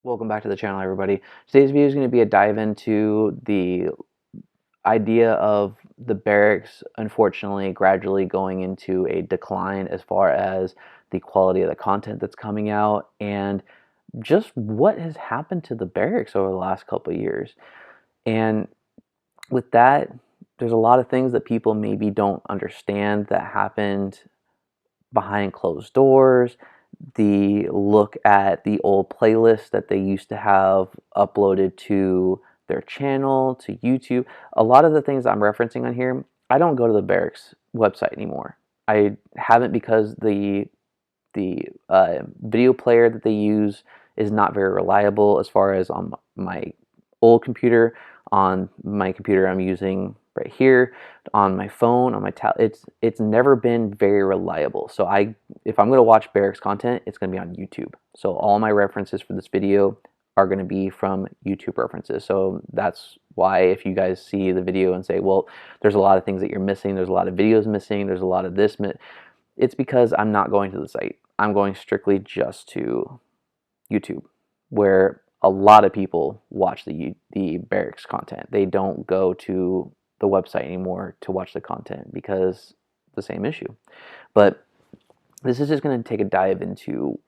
Welcome back to the channel, everybody. Today's video is going to be a dive into the idea of the Berrics, unfortunately, gradually going into a decline as far as the quality of the content that's coming out and just what has happened to the Berrics over the last couple of years. And with that, there's a lot of things that people maybe don't understand that happened behind closed doors. The look at the old playlists that they used to have uploaded to their channel, to YouTube. A lot of the things I'm referencing on here, I don't go to the Berrics website anymore. I haven't because the video player that they use is not very reliable as far as on my old computer. On my computer I'm using right here, on my phone, on my tablet, it's never been very reliable. So if I'm going to watch Berrics content, it's going to be on YouTube. So all my references for this video are going to be from YouTube references. So that's why if you guys see the video and say, well, there's a lot of things that you're missing, there's a lot of videos missing, there's a lot of this, it's because I'm not going to the site. I'm going strictly just to YouTube, where a lot of people watch the Berrics content. They don't go to the website anymore to watch the content because the same issue. But this is just going to take a dive into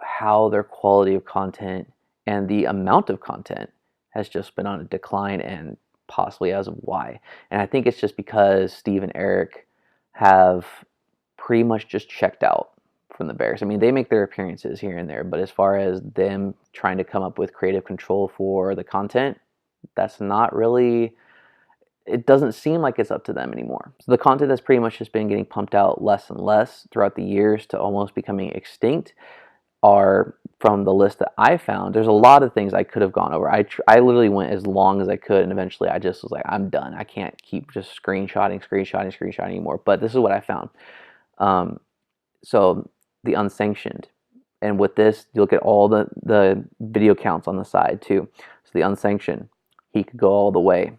how their quality of content and the amount of content has just been on a decline, and possibly as of why. And I think it's just because Steve and Eric have pretty much just checked out from the Berrics. I mean, they make their appearances here and there, but as far as them trying to come up with creative control for the content, that's not really, it doesn't seem like it's up to them anymore. So the content that's pretty much just been getting pumped out less and less throughout the years to almost becoming extinct are from the list that I found. There's a lot of things I could have gone over. I literally went as long as I could, and eventually I just was like, I'm done. I can't keep just screenshotting anymore. But this is what I found. So the Unsanctioned, and with this you look at all the video counts on the side too. So the Unsanctioned, he could go all the way.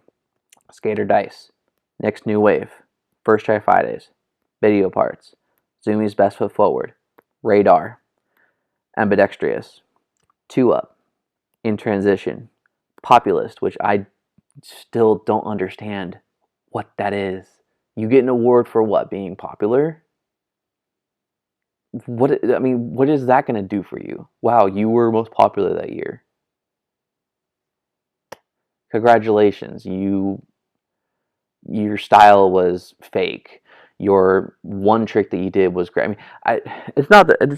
Skater Dice, Next New Wave, First Try Fridays, Video Parts, Zoomies Best Foot Forward, Radar, Ambidextrous, 2 Up, In Transition, Populist, which I still don't understand what that is. You get an award for what? Being popular? What is that going to do for you? Wow, you were most popular that year. Congratulations, your style was fake. Your one trick that you did was great. I mean, it's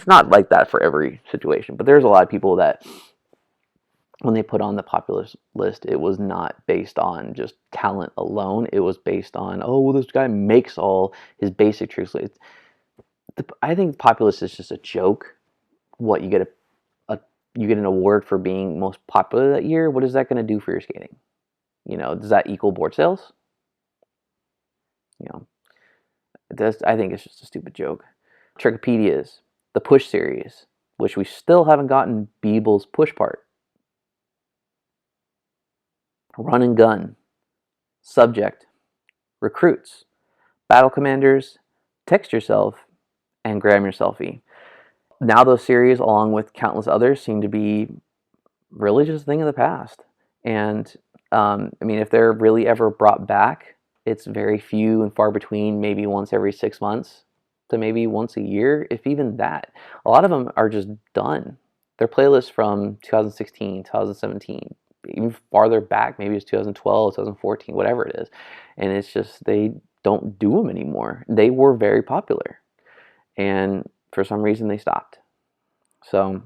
not like that for every situation, but there's a lot of people that when they put on the popular list, it was not based on just talent alone. It was based on, oh, well, this guy makes all his basic tricks. I think populist is just a joke. What, you get you get an award for being most popular that year? What is that going to do for your skating? Does that equal board sales? I think it's just a stupid joke. Tricopedias, the push series, which we still haven't gotten Beeble's push part. Run and Gun, Subject, Recruits, Battle Commanders, Text Yourself, and Grab Your Selfie. Now those series, along with countless others, seem to be really just a thing of the past. And if they're really ever brought back, it's very few and far between, maybe once every 6 months to maybe once a year, if even that. A lot of them are just done. Their playlists from 2016, 2017, even farther back, maybe it's 2012, 2014, whatever it is. And it's just, they don't do them anymore. They were very popular, and for some reason they stopped. So,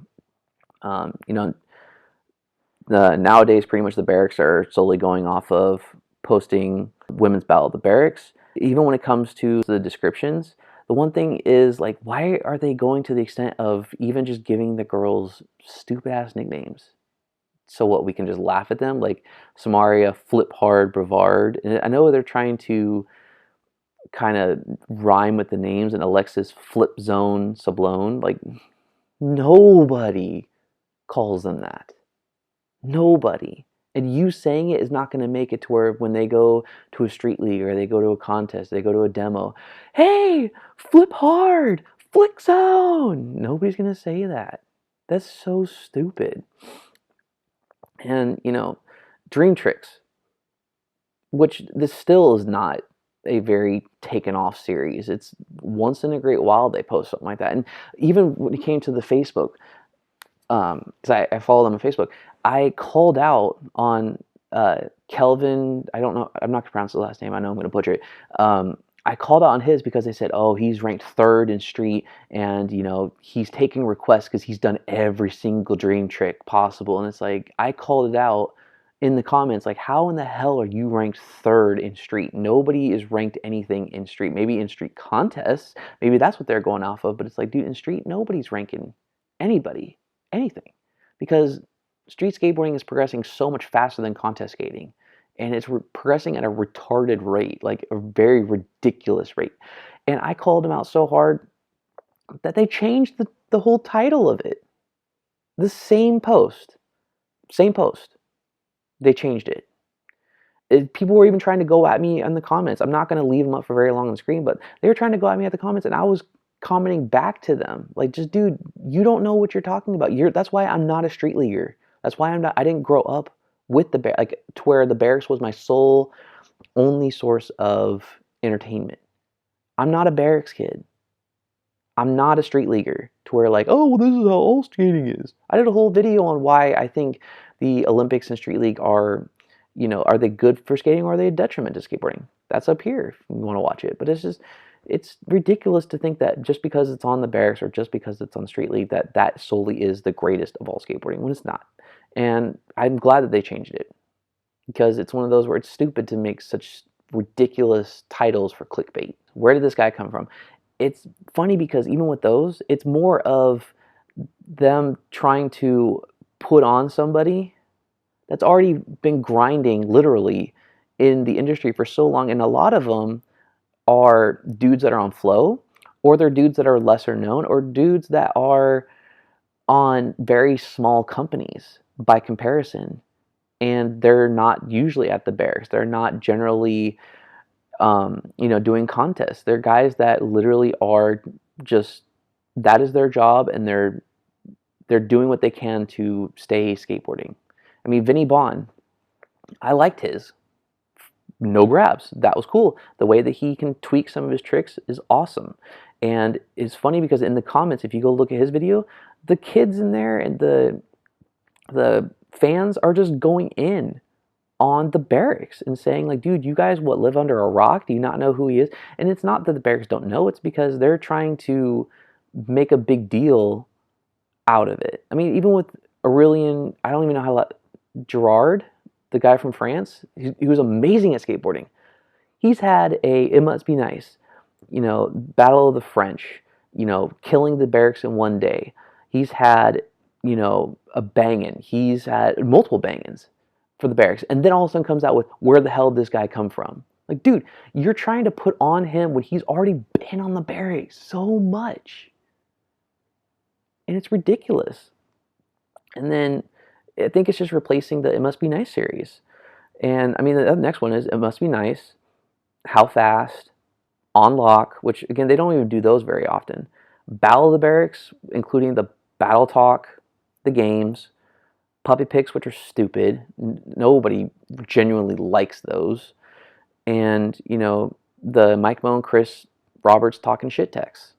nowadays pretty much the Berrics are solely going off of posting Women's Battle of the Berrics. Even when it comes to the descriptions, the one thing is, like, why are they going to the extent of even just giving the girls stupid ass nicknames? So what, we can just laugh at them? Like Samaria, Flip Hard, Brevard. And I know they're trying to kind of rhyme with the names, and Alexis Flip Zone Sablone. Like, nobody calls them that. Nobody. And you saying it is not going to make it to where when they go to a street league or they go to a contest, they go to a demo, hey, Flip Hard, Flick Zone. Nobody's going to say that. That's so stupid. And, Dream Tricks, which this still is not a very taken off series. It's once in a great while they post something like that. And even when it came to the Facebook, because I follow them on Facebook, I called out on Kelvin. I don't know. I'm not gonna pronounce the last name. I know I'm gonna butcher it. I called out on his because they said, "Oh, he's ranked third in street, and he's taking requests because he's done every single dream trick possible." And it's like I called it out in the comments, like, "How in the hell are you ranked third in street? Nobody is ranked anything in street. Maybe in street contests, maybe that's what they're going off of. But it's like, dude, in street, nobody's ranking anybody." Anything, because street skateboarding is progressing so much faster than contest skating, and it's progressing at a retarded rate, like a very ridiculous rate. And I called them out so hard that they changed the whole title of it. The same post, they changed it. People were even trying to go at me in the comments. I'm not going to leave them up for very long on the screen, but they were trying to go at me at the comments, and I was commenting back to them like, just, dude, you don't know what you're talking about. That's why I'm not a street leaguer. That's why I didn't grow up with the bear, like, to where the Berrics was my sole only source of entertainment. I'm not a Berrics kid. I'm not a street leaguer to where, like, oh, well, this is how all skating is. I did a whole video on why I think the Olympics and street league are, are they good for skating or are they a detriment to skateboarding? That's up here if you want to watch it. But it's ridiculous to think that just because it's on the Berrics or just because it's on street league that solely is the greatest of all skateboarding, when it's not. And I'm glad that they changed it, because it's one of those where it's stupid to make such ridiculous titles for clickbait. Where did this guy come from? It's funny because even with those, it's more of them trying to put on somebody that's already been grinding literally in the industry for so long. And a lot of them are dudes that are on Flow, or they're dudes that are lesser known, or dudes that are on very small companies by comparison. And they're not usually at the Berrics. They're not generally doing contests. They're guys that literally are just, that is their job, and they're doing what they can to stay skateboarding. I mean, Vinny Bond, I liked his. No grabs. That was cool. The way that he can tweak some of his tricks is awesome. And it's funny because in the comments, if you go look at his video, the kids in there and the fans are just going in on the Berrics and saying, like, dude, you guys live under a rock? Do you not know who he is? And it's not that the Berrics don't know, it's because they're trying to make a big deal out of it. I mean, even with Aurelien, I don't even know how Gerard, the guy from France, he was amazing at skateboarding. He's had It Must Be Nice, Battle of the French, killing the Berrics in one day. He's had, a bangin'. He's had multiple bangins for the Berrics. And then all of a sudden comes out with, where the hell did this guy come from? Like, dude, you're trying to put on him when he's already been on the Berrics so much. And it's ridiculous. And then I think it's just replacing the It Must Be Nice series. And I mean, the next one is It Must Be Nice, How Fast, On Lock, which again, they don't even do those very often. Battle of the Berrics, including the Battle Talk, the games, Puppy Picks, which are stupid. Nobody genuinely likes those. And, the Mike Moe and Chris Roberts talking shit text.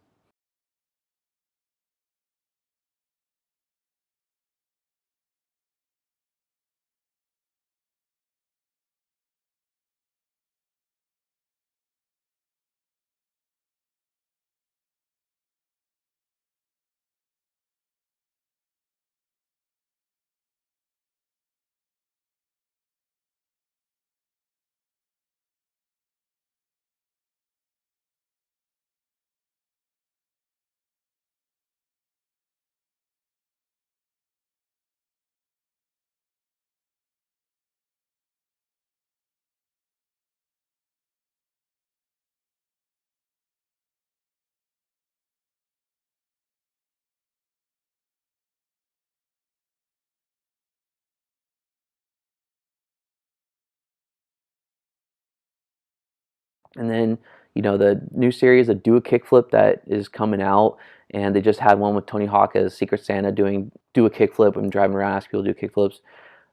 And then, the new series, a Do a Kickflip, that is coming out. And they just had one with Tony Hawk as Secret Santa doing Do a Kickflip and driving around asking people to do kickflips.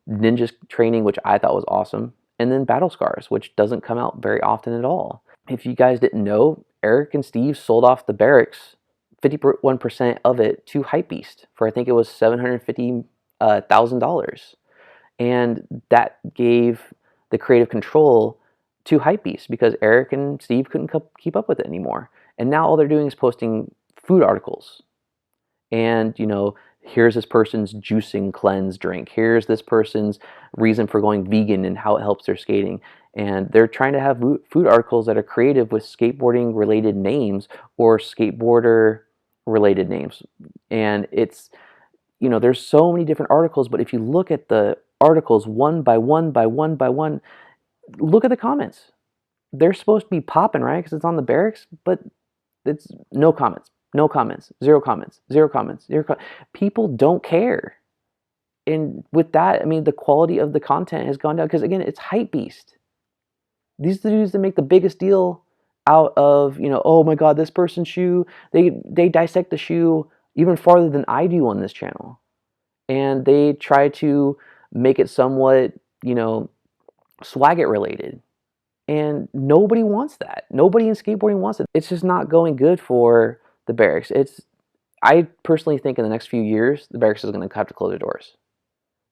Ninja Training, which I thought was awesome, and then Battle Scars, which doesn't come out very often at all. If you guys didn't know, Eric and Steve sold off the Berrics, 51% of it, to Hypebeast for I think it was $750,000, and that gave the creative control to Hypebeast because Eric and Steve couldn't keep up with it anymore. And now all they're doing is posting food articles. And, you know, here's this person's juicing cleanse drink. Here's this person's reason for going vegan and how it helps their skating. And they're trying to have food articles that are creative with skateboarding related names or skateboarder related names. And it's, you know, there's so many different articles, but if you look at the articles one by one by one by one, look at the comments. They're supposed to be popping, right? Because it's on the Berrics, but it's no comments, no comments, zero comments, zero comments, people don't care. And with that, I mean, the quality of the content has gone down because, again, it's Hypebeast. These are the dudes that make the biggest deal out of, you know, oh my God, this person's shoe. They dissect the shoe even farther than I do on this channel. And they try to make it somewhat, you know, swag it related. And nobody wants that. Nobody in skateboarding wants it. It's just not going good for the Berrics. I personally think in the next few years, the Berrics is going to have to close their doors.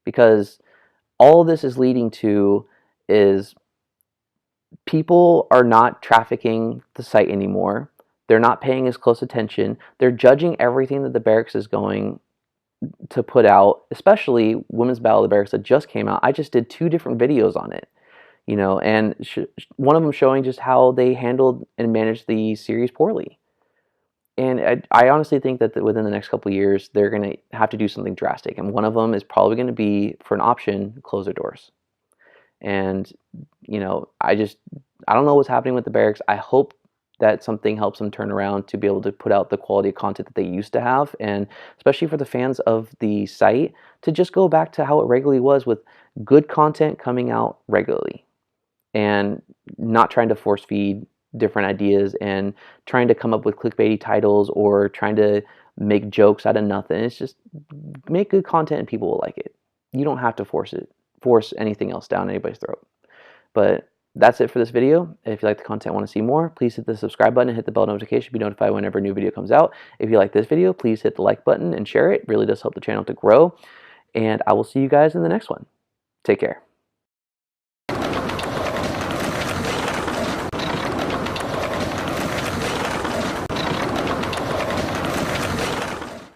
Because all this is leading to is people are not trafficking the site anymore. They're not paying as close attention. They're judging everything that the Berrics is going to put out, especially Women's Battle of the Berrics that just came out. I just did 2 different videos on it. You know, and one of them showing just how they handled and managed the series poorly. And I honestly think that within the next couple of years, they're going to have to do something drastic. And one of them is probably going to be, for an option, close their doors. And, you know, I don't know what's happening with the Berrics. I hope that something helps them turn around to be able to put out the quality of content that they used to have. And especially for the fans of the site, to just go back to how it regularly was with good content coming out regularly. And not trying to force feed different ideas and trying to come up with clickbaity titles or trying to make jokes out of nothing. It's just make good content and people will like it. You don't have to force anything else down anybody's throat. But that's it for this video. If you like the content and want to see more, please hit the subscribe button and hit the bell notification to be notified whenever a new video comes out. If you like this video, please hit the like button and share it. It really does help the channel to grow. And I will see you guys in the next one. Take care.